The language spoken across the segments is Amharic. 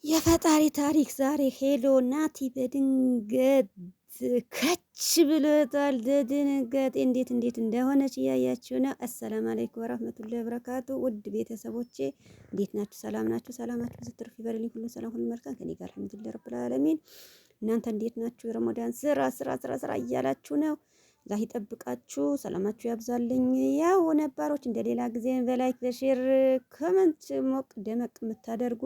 የፈጣሪ ታሪክ ዛሬ ሄሎ ናቲ በድንገት ከች ብሎታል። በድንገት እንዴት እንደሆነች እያያችሁ ነው። አሰላም አለይኩም ወራህመቱላሂ ወበረካቱ። ውድ ቤተሰቦቼ እንዴት ናችሁ? ሰላም ናችሁ? ሰላማችሁ ዝትርፍ ይበልልኝ። ሁሉ ሰላም ሁሉ መልካም ከኔ ጋር አልሐምዱሊላህ ረብል ዓለሚን። እናንተ እንዴት ናችሁ? የረመዳን ስራ እያላችሁ ነው። አላህ ይጠብቃችሁ፣ ሰላማችሁ ያብዛልኝ። ያው ነባሮች እንደሌላ ጊዜ በላይክ በሼር ኮመንት ሞቅ ደመቅ የምታደርጉ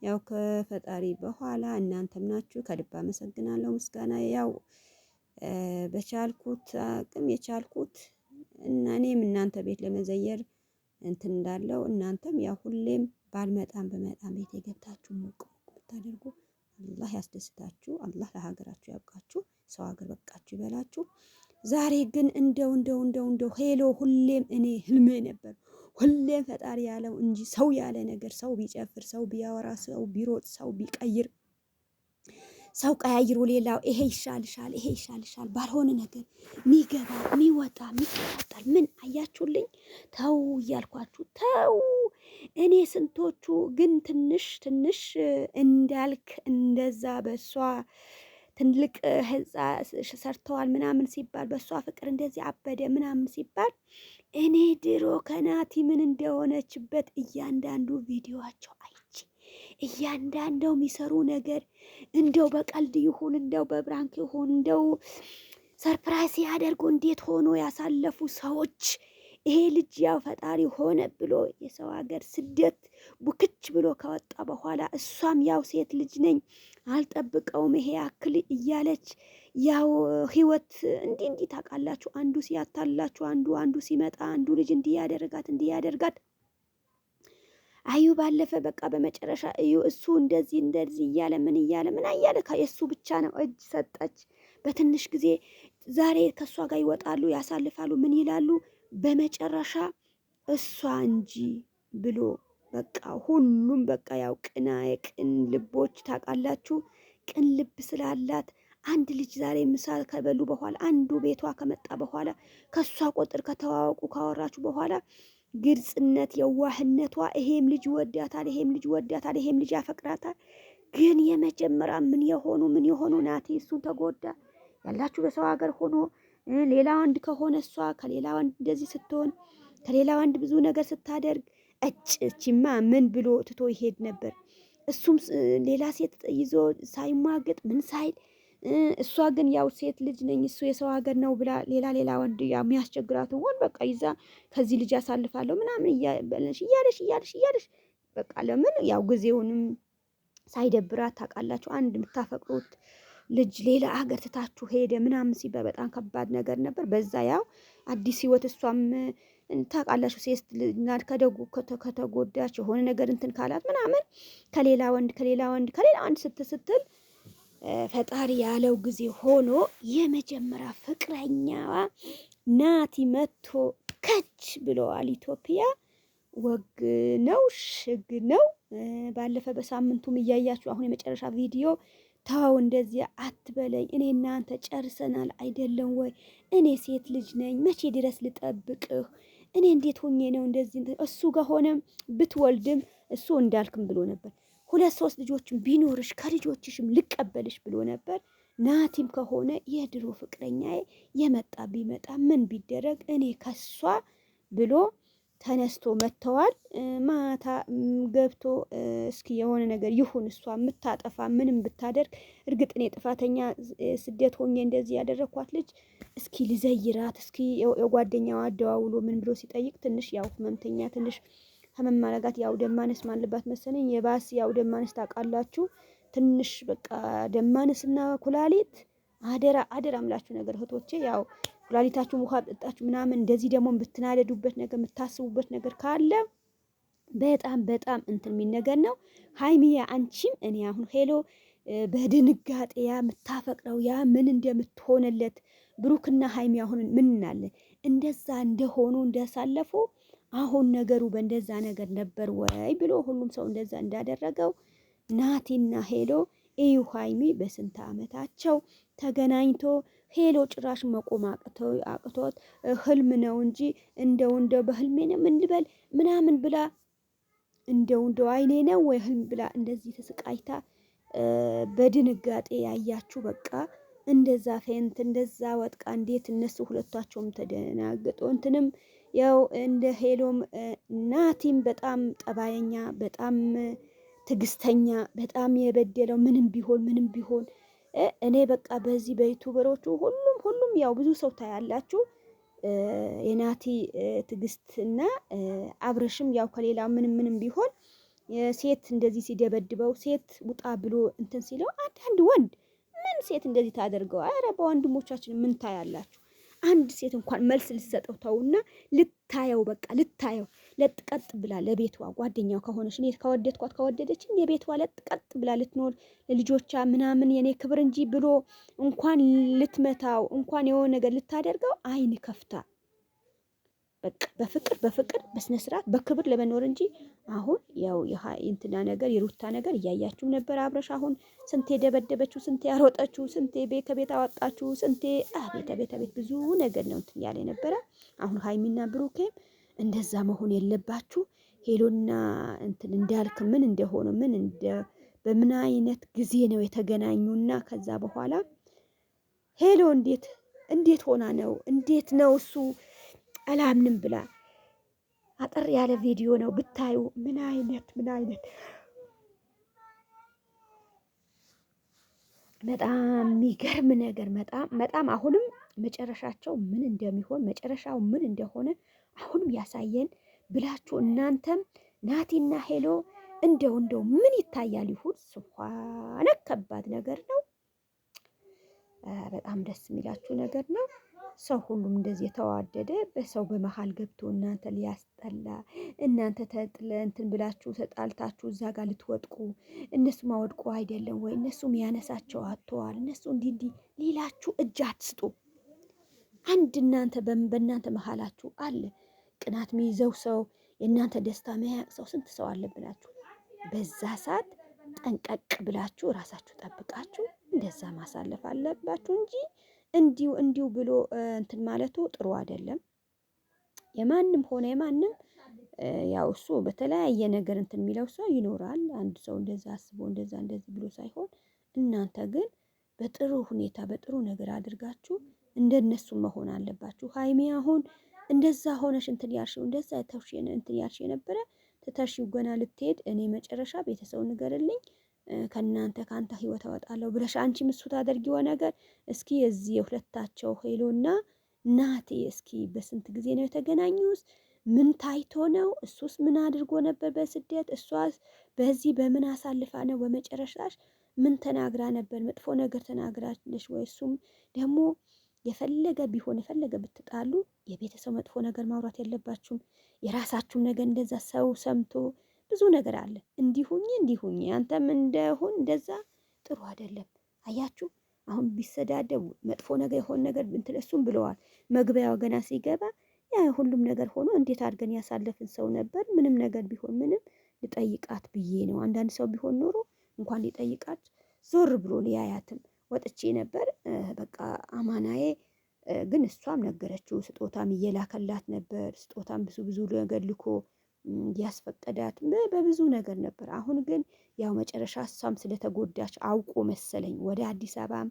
ያው ከፈጣሪ በኋላ እናንተም ናችሁ። ከልብ አመሰግናለሁ። ምስጋና ያው በቻልኩት አቅም የቻልኩት እና እኔም እናንተ ቤት ለመዘየር እንትን እንዳለው እናንተም ያው ሁሌም ባልመጣም በመጣም ቤት የገብታችሁ ሞቅ ብታደርጉ አላህ ያስደስታችሁ። አላህ ለሀገራችሁ ያብቃችሁ። ሰው ሀገር በቃችሁ ይበላችሁ። ዛሬ ግን እንደው ሄሎ ሁሌም እኔ ህልሜ ነበር። ሁሌም ፈጣሪ ያለው እንጂ ሰው ያለ ነገር ሰው ቢጨፍር ሰው ቢያወራ ሰው ቢሮጥ ሰው ቢቀይር ሰው ቀያይሮ ሌላው ይሄ ይሻልሻል ባልሆነ ነገር ሚገባ ሚወጣ ሚቀጣጣል ምን አያችሁልኝ? ተው እያልኳችሁ ተው። እኔ ስንቶቹ ግን ትንሽ እንዳልክ እንደዛ በሷ ትልቅ ህንፃ ሰርተዋል ምናምን ሲባል በሷ ፍቅር እንደዚህ አበደ ምናምን ሲባል እኔ ድሮ ከናቲ ምን እንደሆነችበት እያንዳንዱ ቪዲዮአቸው አይቼ እያንዳንዱ የሚሰሩ ነገር እንደው በቀልድ ይሁን እንደው በብራንክ ይሁን እንደው ሰርፕራይዝ ያደርጉ እንዴት ሆኖ ያሳለፉ ሰዎች ይሄ ልጅ ያው ፈጣሪ ሆነ ብሎ የሰው ሀገር ስደት ቡክች ብሎ ከወጣ በኋላ እሷም ያው ሴት ልጅ ነኝ አልጠብቀውም ይሄ ያክል እያለች ያው ህይወት እንዲህ ታውቃላችሁ። አንዱ ሲያታላችሁ አንዱ ሲመጣ አንዱ ልጅ እንዲህ ያደርጋት አዩ ባለፈ በቃ በመጨረሻ እዩ እሱ እንደዚህ እያለ ምን እያለ ከየሱ ብቻ ነው እጅ ሰጠች። በትንሽ ጊዜ ዛሬ ከሷ ጋር ይወጣሉ ያሳልፋሉ ምን ይላሉ። በመጨረሻ እሷ እንጂ ብሎ በቃ ሁሉም በቃ ያው ቅን ልቦች ታውቃላችሁ። ቅን ልብ ስላላት አንድ ልጅ ዛሬ ምሳ ከበሉ በኋላ አንዱ ቤቷ ከመጣ በኋላ ከሷ ቁጥር ከተዋወቁ ካወራችሁ በኋላ ግልጽነት የዋህነቷ ይሄም ልጅ ወዳታል ይሄም ልጅ ያፈቅራታል። ግን የመጀመሪያ ምን የሆኑ ናቲ እሱን ተጎዳ ያላችሁ በሰው ሀገር ሆኖ ሌላ ወንድ ከሆነ እሷ ከሌላ ወንድ እንደዚህ ስትሆን ከሌላ ወንድ ብዙ ነገር ስታደርግ እቺማ ምን ብሎ ትቶ ይሄድ ነበር። እሱም ሌላ ሴት ይዞ ሳይማገጥ ምን ሳይል እሷ ግን ያው ሴት ልጅ ነኝ እሱ የሰው ሀገር ነው ብላ ሌላ ወንድ የሚያስቸግራት ወንድ በቃ ይዛ ከዚህ ልጅ ያሳልፋለሁ ምናምን እያለሽ በቃ ለምን ያው ጊዜውንም ሳይደብራት ታውቃላችሁ። አንድ የምታፈቅሩት ልጅ ሌላ ሀገር ትታችሁ ሄደ ምናምን ሲባል በጣም ከባድ ነገር ነበር። በዛ ያው አዲስ ህይወት እሷም ታውቃላችሁ ሴት ልጅ ከተጎዳች የሆነ ነገር እንትን ካላት ምናምን ከሌላ ወንድ ስትል ፈጣሪ ያለው ጊዜ ሆኖ የመጀመሪያ ፍቅረኛዋ ናቲ መጥቶ ከች ብለዋል። ኢትዮጵያ ወግ ነው ሽግ ነው። ባለፈ በሳምንቱም እያያችሁ አሁን የመጨረሻ ቪዲዮ ታው እንደዚህ አትበለኝ እኔ እናንተ ጨርሰናል አይደለም ወይ? እኔ ሴት ልጅ ነኝ መቼ ድረስ ልጠብቅህ? እኔ እንዴት ሆኜ ነው እንደዚህ እሱ ጋር ሆነም ብትወልድም እሱ እንዳልክም ብሎ ነበር። 2-3 ልጆችም ቢኖርሽ ከልጆችሽም ልቀበልሽ ብሎ ነበር። ናቲም ከሆነ የድሮ ፍቅረኛዬ የመጣ ቢመጣ ምን ቢደረግ እኔ ከሷ ብሎ ተነስቶ መጥተዋል። ማታ ገብቶ እስኪ የሆነ ነገር ይሁን እሷ የምታጠፋ ምንም ብታደርግ እርግጥ እኔ ጥፋተኛ ስደት ሆኜ እንደዚህ ያደረኳት ልጅ እስኪ ልዘይራት እስኪ የጓደኛዋ አደዋውሎ ምን ብሎ ሲጠይቅ ትንሽ ያው ህመምተኛ ትንሽ ህመም ማለጋት ያው ደማነስ ማለባት መሰለኝ የባስ ያው ደማነስ ታውቃላችሁ። ትንሽ በቃ ደማነስና ኩላሊት አደራ ምላችሁ ነገር እህቶቼ ያው ኩላሊታችሁ ውሃ ጠጣችሁ ምናምን እንደዚህ ደግሞ ብትናደዱበት ነገር የምታስቡበት ነገር ካለ በጣም እንትን የሚል ነገር ነው። ሀይሚዬ አንቺም እኔ አሁን ሄሎ በድንጋጤ ያ የምታፈቅረው ያ ምን እንደምትሆንለት ብሩክና ሀይሚ አሁን ምን እናለ እንደዛ እንደሆኑ እንዳሳለፉ አሁን ነገሩ በእንደዛ ነገር ነበር ወይ ብሎ ሁሉም ሰው እንደዛ እንዳደረገው ናቲና ሄሎ እዩ ሀይሚ በስንት ዓመታቸው ተገናኝቶ ሄሎ ጭራሽ መቆም አቅቶት ህልም ነው እንጂ እንደው በህልሜ ነው ምን ልበል ምናምን ብላ እንደው አይኔ ነው ወይ ህልም ብላ እንደዚህ ተሰቃይታ በድንጋጤ ያያችሁ በቃ እንደዛ ፌንት እንደዛ ወጥቃ እንዴት እነሱ ሁለታቸውም ተደናገጡ። እንትንም ያው እንደ ሄሎም ናቲም በጣም ጠባየኛ በጣም ትግስተኛ በጣም የበደለው ምንም ቢሆን እኔ በቃ በዚህ በዩቱበሮቹ ሁሉም ያው ብዙ ሰው ታያላችሁ። የናቲ ትግስትና አብረሽም ያው ከሌላ ምንም ቢሆን ሴት እንደዚህ ሲደበድበው ሴት ውጣ ብሎ እንትን ሲለው አንድ ወንድ ምን ሴት እንደዚህ ታደርገው? አረ በወንድሞቻችን ምን ታያላችሁ? አንድ ሴት እንኳን መልስ ልትሰጠው ተውና ልታየው በቃ ልታየው ለጥቀጥ ብላ ለቤቷ ጓደኛው ከሆነች እኔ ከወደደችኝ የቤቷ ለጥቀጥ ብላ ልትኖር ለልጆቿ ምናምን የኔ ክብር እንጂ ብሎ እንኳን ልትመታው እንኳን የሆነ ነገር ልታደርገው አይን ከፍታ በቃ በፍቅር በስነ ስርዓት በክብር ለመኖር እንጂ አሁን ያው እንትና ነገር የሩታ ነገር እያያችሁ ነበር። አብረሽ አሁን ስንቴ ደበደበችው፣ ስንቴ ያሮጠችው፣ ስንቴ ከቤት አወጣችሁ፣ ስንቴ ቤት ብዙ ነገር ነው እንትን ያለ ነበረ። አሁን ሀይሚና ብሩኬም እንደዛ መሆን የለባችሁ። ሄሎና እንትን እንዳልክ ምን እንደሆነ በምን አይነት ጊዜ ነው የተገናኙና ከዛ በኋላ ሄሎ እንዴት ሆና ነው እንዴት ነው እሱ አላምንም ብላ አጠር ያለ ቪዲዮ ነው ብታዩ ምን አይነት በጣም የሚገርም ነገር በጣም አሁንም መጨረሻቸው ምን እንደሚሆን መጨረሻው ምን እንደሆነ አሁንም ያሳየን ብላችሁ እናንተም ናቲና ሄሎ እንደው ምን ይታያል ይሁን ስብሓነ ከባድ ነገር ነው። በጣም ደስ የሚላችሁ ነገር ነው። ሰው ሁሉም እንደዚህ የተዋደደ በሰው በመሃል ገብቶ እናንተ ሊያስጠላ እናንተ እንትን ብላችሁ ተጣልታችሁ እዛ ጋር ልትወድቁ እነሱም አወድቁ አይደለም ወይ እነሱም ያነሳቸው አጥተዋል። እነሱ እንዲህ ሌላችሁ እጅ አትስጡ። አንድ እናንተ በእናንተ መሃላችሁ አለ ቅናት የሚይዘው ሰው የእናንተ ደስታ መያቅ ሰው ስንት ሰው አለ ብላችሁ በዛ ሰዓት ጠንቀቅ ብላችሁ ራሳችሁ ጠብቃችሁ እንደዛ ማሳለፍ አለባችሁ እንጂ እንዲሁ ብሎ እንትን ማለቱ ጥሩ አይደለም። የማንም ሆነ የማንም ያው እሱ በተለያየ ነገር እንትን የሚለው ሰው ይኖራል። አንድ ሰው እንደዛ አስቦ እንደዚህ ብሎ ሳይሆን እናንተ ግን በጥሩ ሁኔታ በጥሩ ነገር አድርጋችሁ እንደነሱ መሆን አለባችሁ። ሀይሚ አሁን እንደዛ ሆነሽ እንትን ያልሽው እንደዛ ተውሽን እንትን ያልሽ የነበረ ተተሽው ገና ልትሄድ እኔ መጨረሻ ቤተሰብ ንገርልኝ ካንተ ህይወት አወጣለሁ ብለሽ አንቺ ምሱ ታደርጊው ነገር እስኪ የዚህ የሁለታቸው ሄሎና ናቲ እስኪ በስንት ጊዜ ነው የተገናኙት? ምን ታይቶ ነው? እሱስ ምን አድርጎ ነበር በስደት? እሷስ በዚህ በምን አሳልፋ ነው? በመጨረሻሽ ምን ተናግራ ነበር? መጥፎ ነገር ተናግራለሽ ወይ? እሱም ደግሞ የፈለገ ብትጣሉ የቤተሰብ መጥፎ ነገር ማውራት የለባችሁም። የራሳችሁም ነገር እንደዛ ሰው ሰምቶ ብዙ ነገር አለ። እንዲሁኝ አንተም እንደሆን እንደዛ ጥሩ አይደለም። አያችሁ አሁን ቢሰዳደቡ መጥፎ ነገር የሆነ ነገር እንትን እሱም ብለዋል። መግቢያው ገና ሲገባ ያ ሁሉም ነገር ሆኖ እንዴት አድርገን ያሳለፍን ሰው ነበር። ምንም ነገር ቢሆን ምንም ልጠይቃት ብዬ ነው። አንዳንድ ሰው ቢሆን ኖሮ እንኳን ሊጠይቃት ዞር ብሎ ሊያያትም ወጥቼ ነበር። በቃ አማናዬ ግን እሷም ነገረችው። ስጦታም እየላከላት ነበር። ስጦታም ብዙ ነገር ልኮ ያስፈቀዳት በብዙ ነገር ነበር። አሁን ግን ያው መጨረሻ እሷም ስለተጎዳች አውቆ መሰለኝ ወደ አዲስ አበባ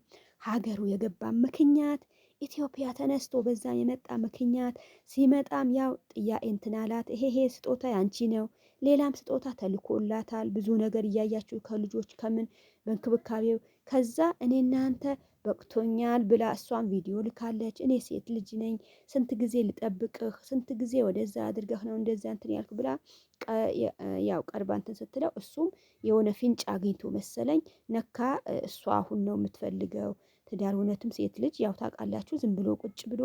ሀገሩ የገባ ምክንያት ኢትዮጵያ ተነስቶ በዛ የመጣ ምክንያት ሲመጣም ያው ጥያቄ እንትን አላት። ይሄ ስጦታ ያንቺ ነው፣ ሌላም ስጦታ ተልኮላታል። ብዙ ነገር እያያችሁ ከልጆች ከምን በእንክብካቤው ከዛ እኔ እናንተ በቅቶኛል ብላ እሷም ቪዲዮ ልካለች። እኔ ሴት ልጅ ነኝ፣ ስንት ጊዜ ልጠብቅህ፣ ስንት ጊዜ ወደዛ አድርገህ ነው እንደዛ እንትን ያልክ ብላ ያው ቀርባ እንትን ስትለው እሱም የሆነ ፍንጭ አግኝቶ መሰለኝ ነካ እሷ አሁን ነው የምትፈልገው ትዳር። እውነትም ሴት ልጅ ያው ታውቃላችሁ ዝም ብሎ ቁጭ ብሎ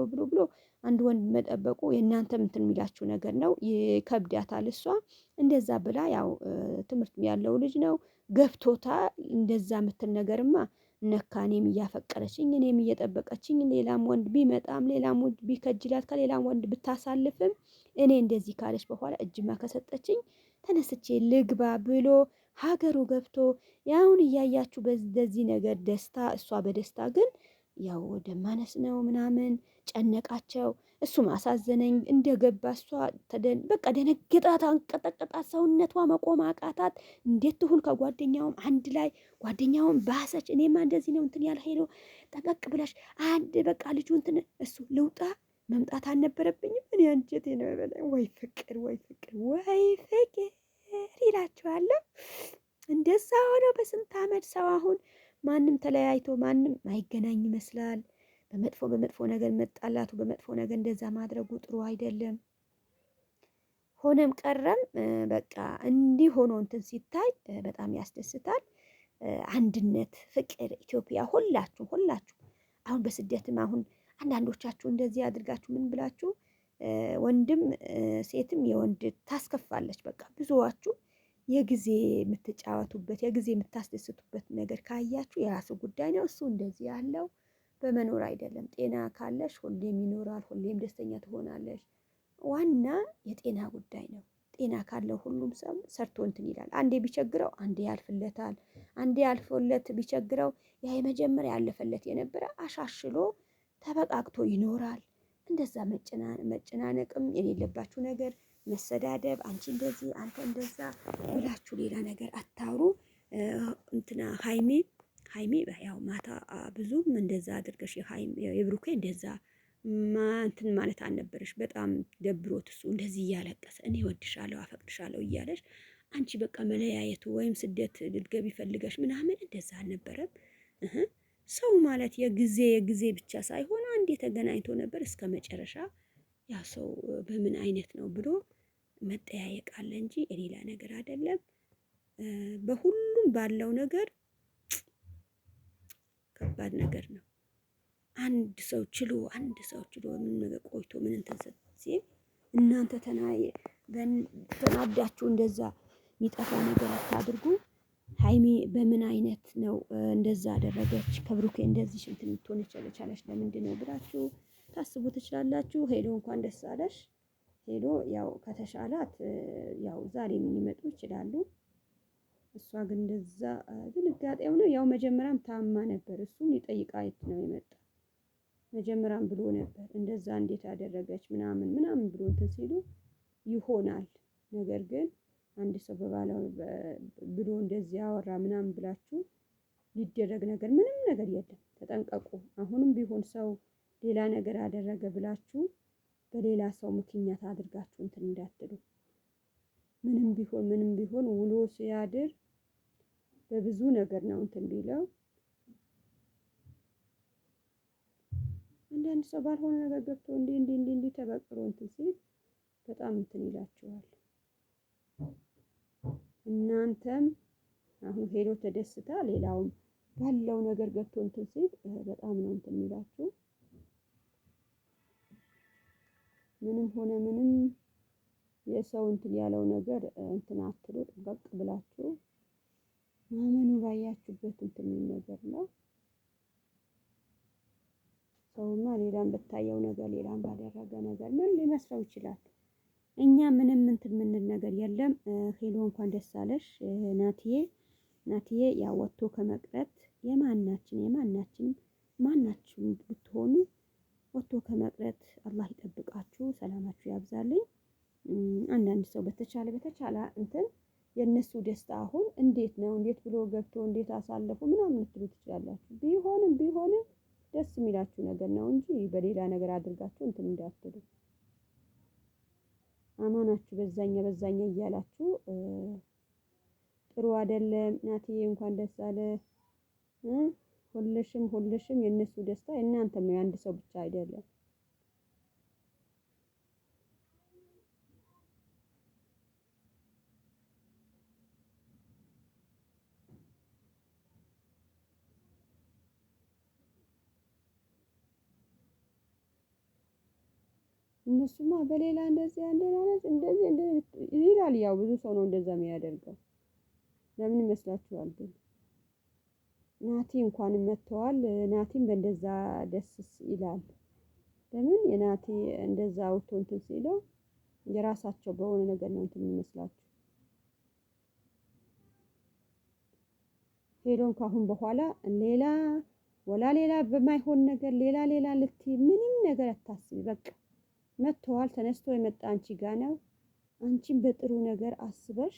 አንድ ወንድ መጠበቁ የእናንተም እንትን የሚላችሁ ነገር ነው፣ ይከብዳታል። እሷ እንደዛ ብላ ያው ትምህርት ያለው ልጅ ነው ገብቶታ እንደዛ የምትል ነገርማ ነካ እኔም እያፈቀረችኝ እኔም እየጠበቀችኝ ሌላም ወንድ ቢመጣም ሌላም ወንድ ቢከጅላት ከሌላም ወንድ ብታሳልፍም እኔ እንደዚህ ካለች በኋላ እጅማ ከሰጠችኝ ተነስቼ ልግባ ብሎ ሀገሩ ገብቶ ያውን እያያችሁ በዚህ ነገር ደስታ እሷ በደስታ ግን ያው ደም ማነስ ነው ምናምን ጨነቃቸው። እሱም አሳዘነኝ። እንደገባ እሷ በቃ ደነገጣት፣ አንቀጠቀጣት፣ ሰውነቷ መቆም አቃታት። እንዴት ትሁን ከጓደኛውም አንድ ላይ ጓደኛውም ባሰች። እኔማ እንደዚህ ነው እንትን ያለ ሄዶ ጠበቅ ብለሽ አንድ በቃ ልጁ እንትን እሱ ልውጣ መምጣት አልነበረብኝም። እኔ አንጀቴ ነው የበላኝ። ወይ ፍቅር ወይ ፍቅር ወይ ፍቅር ይላችኋለሁ። እንደዛ ሆነው በስንት ዓመት ሰው አሁን ማንም ተለያይቶ ማንም አይገናኝ ይመስላል። በመጥፎ ነገር መጣላቱ፣ በመጥፎ ነገር እንደዛ ማድረጉ ጥሩ አይደለም። ሆነም ቀረም በቃ እንዲህ ሆኖ እንትን ሲታይ በጣም ያስደስታል። አንድነት፣ ፍቅር ኢትዮጵያ ሁላችሁ አሁን በስደትም አሁን አንዳንዶቻችሁ እንደዚህ አድርጋችሁ ምን ብላችሁ ወንድም ሴትም የወንድ ታስከፋለች። በቃ ብዙዋችሁ የጊዜ የምትጫወቱበት የጊዜ የምታስደስቱበት ነገር ካያችሁ የራሱ ጉዳይ ነው። እሱ እንደዚህ ያለው በመኖር አይደለም። ጤና ካለሽ ሁሌም ይኖራል፣ ሁሌም ደስተኛ ትሆናለሽ። ዋና የጤና ጉዳይ ነው። ጤና ካለው ሁሉም ሰው ሰርቶ እንትን ይላል። አንዴ ቢቸግረው አንዴ ያልፍለታል። አንዴ ያልፎለት ቢቸግረው ያ የመጀመሪያ ያለፈለት የነበረ አሻሽሎ ተበቃቅቶ ይኖራል። እንደዛ መጨናነቅም የሌለባችሁ ነገር መሰዳደብ፣ አንቺ እንደዚህ አንተ እንደዛ ብላችሁ ሌላ ነገር አታውሩ። እንትና ሀይሜ ያው ማታ ብዙም እንደዛ አድርገሽ የብሩኬ እንደዛ እንትን ማለት አልነበረሽ። በጣም ደብሮት እሱ እንደዚህ እያለቀሰ እኔ እወድሻለሁ አፈቅድሻለሁ እያለሽ አንቺ በቃ መለያየቱ ወይም ስደት ልትገቢ ፈልገሽ ምናምን እንደዛ አልነበረም። ሰው ማለት የጊዜ ብቻ ሳይሆን አንዴ ተገናኝቶ ነበር እስከ መጨረሻ። ያ ሰው በምን አይነት ነው ብሎ መጠያየቅ አለ እንጂ የሌላ ነገር አይደለም። በሁሉም ባለው ነገር ከባድ ነገር ነው። አንድ ሰው ችሎ ምን ነገር ቆይቶ ምን እንትን ሲል እናንተ ተናዳችሁ እንደዛ የሚጠፋ ነገር አታድርጉ። ሀይሚ በምን አይነት ነው እንደዛ አደረገች ከብሩኬ እንደዚህ እንትን ልትሆን የቻለች ለምንድን ነው ብላችሁ ታስቡ ትችላላችሁ። ሄሎ እንኳን ደስ አለሽ። ሄሎ ያው ከተሻላት ያው ዛሬ ምን ሊመጡ ይችላሉ። እሷ ግን እንደዛ ድንጋጤው ነው። ያው መጀመሪያም ታማ ነበር። እሱም ሊጠይቃት ነው የመጣው። መጀመሪያም ብሎ ነበር እንደዛ እንዴት አደረገች ምናምን ብሎ እንትን ሲሉ ይሆናል። ነገር ግን አንድ ሰው በባለው ብሎ እንደዚህ ያወራ ምናምን ብላችሁ ሊደረግ ነገር ምንም ነገር የለም። ተጠንቀቁ። አሁንም ቢሆን ሰው ሌላ ነገር አደረገ ብላችሁ በሌላ ሰው ምክንያት አድርጋችሁ እንትን እንዳትሉ። ምንም ቢሆን ውሎ ሲያድር በብዙ ነገር ነው እንትን ቢለው። አንዳንድ ሰው ባልሆነ ነገር ገብቶ እንዲህ ተበቅሮ እንትን ሲል በጣም እንትን ይላችኋል። እናንተም አሁን ሄዶ ተደስታ ሌላውም ባለው ነገር ገብቶ እንትን ሲል በጣም ነው እንትን የሚላችሁ። ምንም ሆነ ምንም የሰው እንትን ያለው ነገር እንትን አትሉ። ጠበቅ ብላችሁ ማመኑ ባያችሁበት እንትን ነገር ነው። ሰውማ ሌላም በታየው ነገር ሌላም ባደረገ ነገር ምን ሊመስለው ይችላል? እኛ ምንም እንትን የምንል ነገር የለም። ሄሎ እንኳን ደስ አለሽ ናትዬ ያው ወጥቶ ከመቅረት ማናችሁም ብትሆኑ ወጥቶ ከመቅረት አላህ ይጠብቃችሁ፣ ሰላማችሁ ያብዛልኝ። አንዳንድ ሰው በተቻለ እንትን የነሱ ደስታ አሁን እንዴት ብሎ ገብቶ እንዴት አሳለፉ ምናምን ልትሉ ትችላላችሁ። ቢሆንም ደስ የሚላችሁ ነገር ነው እንጂ በሌላ ነገር አድርጋችሁ እንትን እንዳትሉ። አማናችሁ በዛኛ እያላችሁ ጥሩ አይደለም። ናትዬ እንኳን ደስ አለ። ሁልሽም የነሱ ደስታ የእናንተም ነው፣ የአንድ ሰው ብቻ አይደለም። እነሱማ በሌላ እንደዚህ ይላል። ያው ብዙ ሰው ነው እንደዛ የሚያደርገው። ለምን ይመስላችኋል? ግን ናቲ እንኳን መጥተዋል። ናቲም በእንደዛ ደስ ይላል። ለምን የናቲ እንደዛ አውጥቶ እንትን ሲለው የራሳቸው በሆነ ነገር ነው እንትን የሚመስላችሁ። ሄሎን ካሁን በኋላ ሌላ ወላ ሌላ በማይሆን ነገር ሌላ ሌላ ልትይ ምንም ነገር አታስቢ። በቃ መጥተዋል። ተነስቶ የመጣ አንቺ ጋር ነው። አንቺን በጥሩ ነገር አስበሽ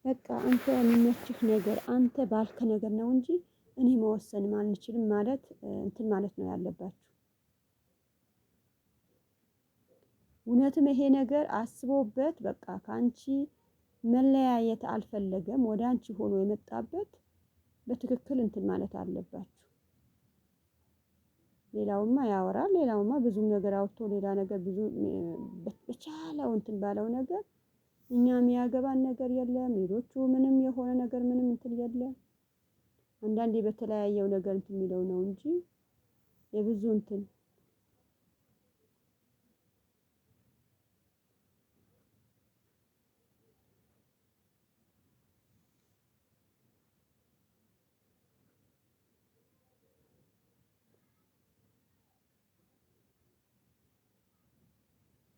በቃ አንተ የሚመችህ ነገር አንተ ባልከ ነገር ነው እንጂ እኔ መወሰንም አልችልም ማለት እንትን ማለት ነው ያለባችሁ። እውነትም ይሄ ነገር አስቦበት በቃ ካንቺ መለያየት አልፈለገም ወደ አንቺ ሆኖ የመጣበት በትክክል እንትን ማለት አለባችሁ። ሌላውማ ያወራል። ሌላውማ ብዙም ነገር አውጥቶ ሌላ ነገር ብዙ በቻለው እንትን ባለው ነገር እኛ የሚያገባን ነገር የለም። ሌሎቹ ምንም የሆነ ነገር ምንም እንትን የለም። አንዳንዴ በተለያየው ነገር እንትን የሚለው ነው እንጂ የብዙ እንትን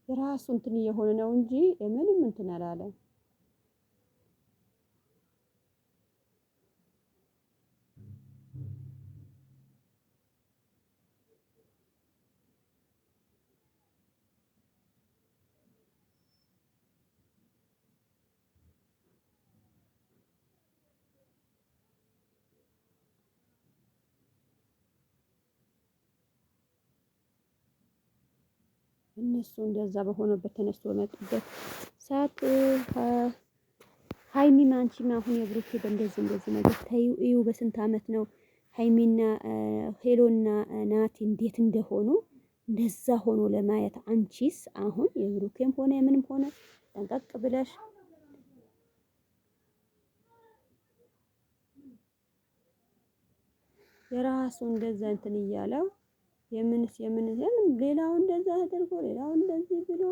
የራሱ እንትን እየሆነ ነው እንጂ ምንም እንትን አላለም። እነሱ እንደዛ በሆነበት ተነስቶ በመጡበት ሰዓት ሀይሚም አንቺም አሁን የብሩኬ በእንደዚህ ነገር ተይው እዩ። በስንት አመት ነው ሀይሚና ሄሎና ናቲ እንዴት እንደሆኑ እንደዛ ሆኖ ለማየት አንቺስ አሁን የብሩኬም ሆነ የምንም ሆነ ጠንቀቅ ብለሽ የራሱ እንደዛ እንትን እያለው የምን ሌላው እንደዛ ተደርጎ ሌላው እንደዚህ ብሎ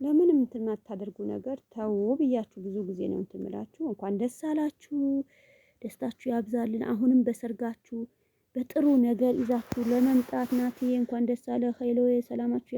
ለምንም እንትን የማታደርጉ ነገር ተው ብያችሁ ብዙ ጊዜ ነው እንትን የምላችሁ። እንኳን ደስ አላችሁ፣ ደስታችሁ ያብዛልን። አሁንም በሰርጋችሁ በጥሩ ነገር ይዛችሁ ለመምጣት ናትዬ እንኳን ደስ አለ ሄሎዬ ሰላማችሁ